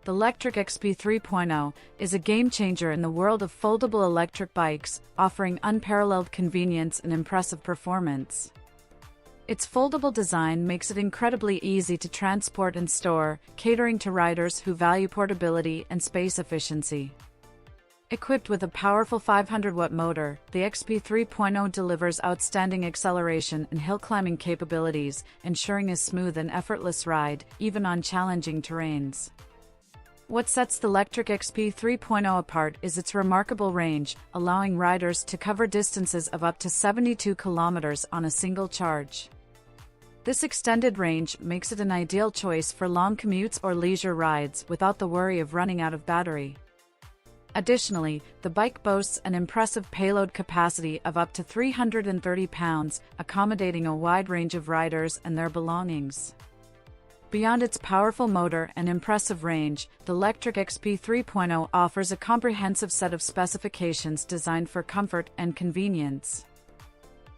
The Lectric XP 3.0 is a game-changer in the world of foldable electric bikes, offering unparalleled convenience and impressive performance. Its foldable design makes it incredibly easy to transport and store, catering to riders who value portability and space efficiency. Equipped with a powerful 500-watt motor, the XP 3.0 delivers outstanding acceleration and hill climbing capabilities, ensuring a smooth and effortless ride, even on challenging terrains. What sets the Lectric XP 3.0 apart is its remarkable range, allowing riders to cover distances of up to 72 kilometers on a single charge. This extended range makes it an ideal choice for long commutes or leisure rides without the worry of running out of battery. Additionally, the bike boasts an impressive payload capacity of up to 330 pounds, accommodating a wide range of riders and their belongings. Beyond its powerful motor and impressive range, the Lectric XP 3.0 offers a comprehensive set of specifications designed for comfort and convenience.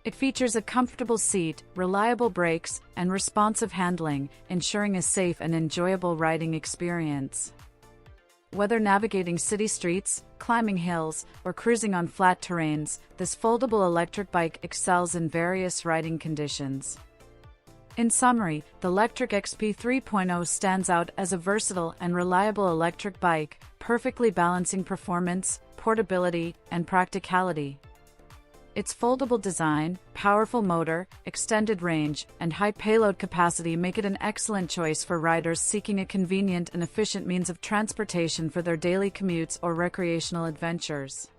It features a comfortable seat, reliable brakes, and responsive handling, ensuring a safe and enjoyable riding experience. Whether navigating city streets, climbing hills, or cruising on flat terrains, this foldable electric bike excels in various riding conditions. In summary, the Lectric XP 3.0 stands out as a versatile and reliable electric bike, perfectly balancing performance, portability, and practicality. Its foldable design, powerful motor, extended range, and high payload capacity make it an excellent choice for riders seeking a convenient and efficient means of transportation for their daily commutes or recreational adventures.